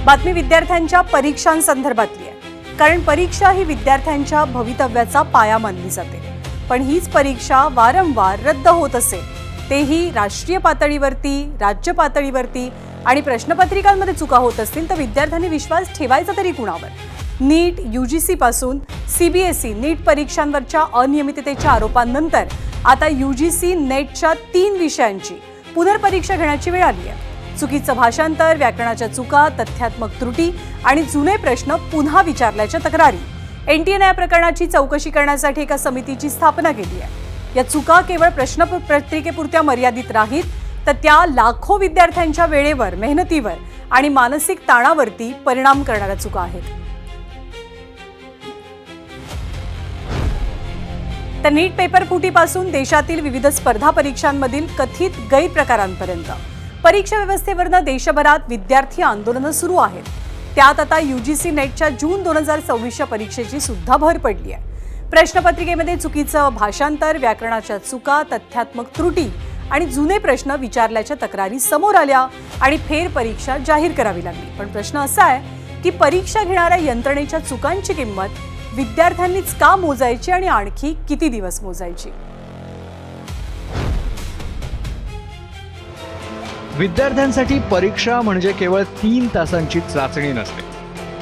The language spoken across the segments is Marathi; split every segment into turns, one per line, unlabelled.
बातमी विद्यार्थ्यांच्या परीक्षांसंदर्भातली आहे, कारण परीक्षा ही विद्यार्थ्यांच्या भवितव्याचा पाया मानली जाते. पण हीच परीक्षा वारंवार रद्द होत असेल, तेही राष्ट्रीय पातळीवरती, राज्य पातळीवरती आणि प्रश्नपत्रिकांमध्ये चुका होत असतील तर विद्यार्थ्यांनी विश्वास ठेवायचा तरी कुणावर? नीट, UGC पासून CBSE नीट परीक्षांवरच्या अनियमिततेच्या आरोपांनंतर आता UGC नेटच्या 3 विषयांची पुनर्परीक्षा घेण्याची वेळ आली आहे. चुकीचं भाषांतर, व्याकरणाच्या चुका, तथ्यात्मक त्रुटी आणि जुने प्रश्न पुन्हा विचारल्याच्या तक्रारी. NTAने या प्रकरणाची चौकशी करण्यासाठी एका समितीची स्थापना केली आहे. या चुका केवळ प्रश्नपत्रिकेपुरत्या मर्यादित राहीत, तर त्या लाखो विद्यार्थ्यांच्या वेळेवर, मेहनतीवर आणि मानसिक ताणावरती परिणाम करणाऱ्या चुका आहेत. तर नीट पेपर फुटीपासून देशातील विविध स्पर्धा परीक्षांमधील कथित गैरप्रकारांपर्यंत परीक्षा व्यवस्थेवरनं देशभरात विद्यार्थी आंदोलनं सुरू आहेत. त्यात आता UGC नेटच्या जून 2024च्या परीक्षेची सुद्धा भर पडली आहे. प्रश्नपत्रिकेमध्ये चुकीचं भाषांतर, व्याकरणाच्या चुका, तथ्यात्मक त्रुटी आणि जुने प्रश्न विचारल्याच्या तक्रारी समोर आल्या आणि फेरपरीक्षा जाहीर करावी लागली. पण प्रश्न असा आहे की परीक्षा घेणाऱ्या यंत्रणेच्या चुकांची किंमत विद्यार्थ्यांनीच का मोजायची आणि आणखी किती दिवस मोजायची?
विद्यार्थ्यांसाठी परीक्षा म्हणजे केवळ 3 तासांची चाचणी नसते.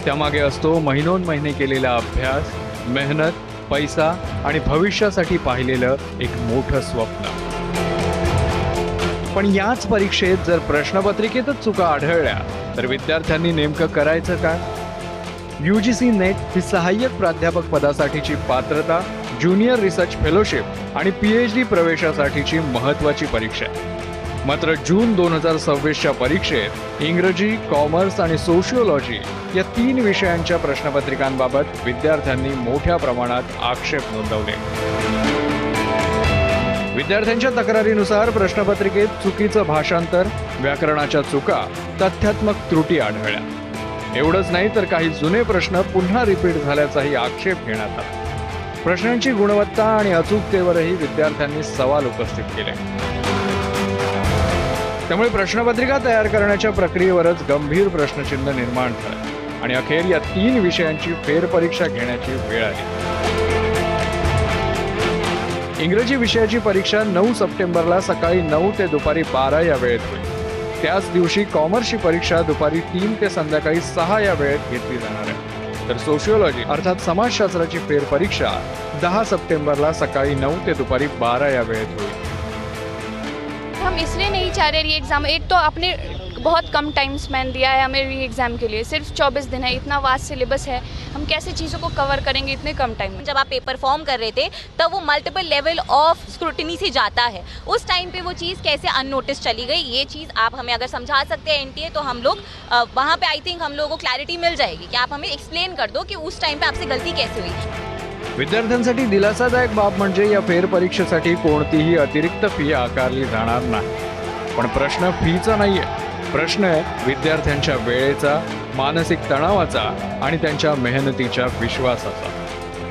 त्यामागे असतो महिनोन-महिने केलेला अभ्यास, मेहनत, पैसा आणि भविष्यासाठी पाहिलेलं एक मोठं स्वप्न. पण याच परीक्षेत जर प्रश्नपत्रिकेतच चुका आढळल्या तर विद्यार्थ्यांनी नेमकं करायचं काय? UGC नेट ही सहाय्यक प्राध्यापक पदासाठीची पात्रता, ज्युनियर रिसर्च फेलोशिप आणि PhD प्रवेशासाठीची महत्त्वाची परीक्षा आहे. मात्र जून 2026च्या परीक्षेत इंग्रजी, कॉमर्स आणि सोशिओलॉजी या 3 विषयांच्या प्रश्नपत्रिकांबाबत विद्यार्थ्यांनी मोठ्या प्रमाणात आक्षेप नोंदवले. विद्यार्थ्यांच्या तक्रारीनुसार प्रश्नपत्रिकेत चुकीचं भाषांतर, व्याकरणाच्या चुका, तथ्यात्मक त्रुटी आढळल्या. एवढंच नाही तर काही जुने प्रश्न पुन्हा रिपीट झाल्याचाही आक्षेप घेण्यात आला. प्रश्नांची गुणवत्ता आणि अचूकतेवरही विद्यार्थ्यांनी सवाल उपस्थित केले. त्यामुळे प्रश्नपत्रिका तयार करण्याच्या प्रक्रियेवरच गंभीर प्रश्नचिन्ह निर्माण झाले आणि अखेर या 3 विषयांची फेरपरीक्षा घेण्याची वेळ आली. इंग्रजी विषयाची परीक्षा 9 सप्टेंबरला सकाळी 9 ते दुपारी 12 या वेळेत होईल. त्याच दिवशी कॉमर्सची परीक्षा दुपारी 3 ते संध्याकाळी 6 या वेळेत घेतली जाणार आहे. तर सोशिओलॉजी अर्थात समाजशास्त्राची फेरपरीक्षा 10 सप्टेंबरला सकाळी 9 ते दुपारी 12 या वेळेत होईल.
हम इसलिए नहीं चाह रहे री एग्ज़ाम, एक तो आपने बहुत कम टाइम स्पैन दिया है हमें री एग्ज़ाम के लिए, सिर्फ 24 दिन है, इतना वास्ट सिलेबस है, हम कैसे चीज़ों को कवर करेंगे इतने कम टाइम में?
जब आप पेपर फॉर्म कर रहे थे तब वो मल्टीपल लेवल ऑफ स्क्रूटिनी से जाता है, उस टाइम पे वो चीज़ कैसे अननोटिस चली गई, ये चीज़ आप हमें अगर समझा सकते हैं NTA तो हम लोग वहाँ पे आई थिंक हम लोगों को क्लैरिटी मिल जाएगी कि आप हमें एक्सप्लेन कर दो कि उस टाइम पे आपसे गलती कैसे हुई.
विद्यार्थ्यांसाठी दिलासादायक बाब म्हणजे या फेरपरीक्षेसाठी कोणतीही अतिरिक्त फी आकारली जाणार नाही. पण प्रश्न फीचा नाहीये, प्रश्न आहे विद्यार्थ्यांच्या वेळेचा, मानसिक तणावाचा आणि त्यांच्या मेहनतीच्या विश्वासाचा.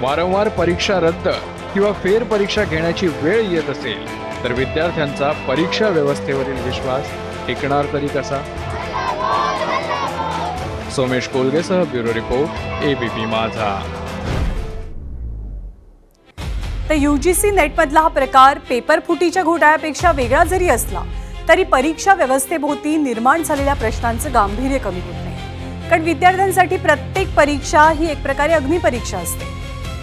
वारंवार परीक्षा रद्द किंवा फेरपरीक्षा घेण्याची वेळ येत असेल तर विद्यार्थ्यांचा परीक्षा व्यवस्थेवरील विश्वास टिकणार तरी कसा? सोमेश कोलगेसह ब्युरो रिपोर्ट, ABP माझा.
तर UGC नेटमधला हा प्रकार पेपर फुटीच्या घोटाळ्यापेक्षा वेगळा जरी असला तरी परीक्षा व्यवस्थेभोवती निर्माण झालेल्या प्रश्नांचं गांभीर्य कमी होत नाही. कारण विद्यार्थ्यांसाठी प्रत्येक परीक्षा ही एक प्रकारे अग्निपरीक्षा असते.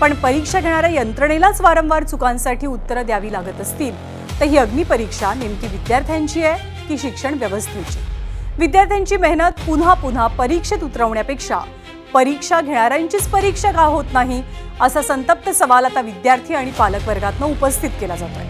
पण परीक्षा घेणाऱ्या यंत्रणेलाच वारंवार चुकांसाठी उत्तरं द्यावी लागत असतील तर ही अग्निपरीक्षा नेमकी विद्यार्थ्यांची आहे की शिक्षण व्यवस्थेची? विद्यार्थ्यांची मेहनत पुन्हा पुन्हा परीक्षेत उतरवण्यापेक्षा परीक्षा घेणाऱ्यांचीच परीक्षा का होत नाही, असा संतप्त सवाल आता विद्यार्थी आणि पालकवर्गातून उपस्थित केला जातोय.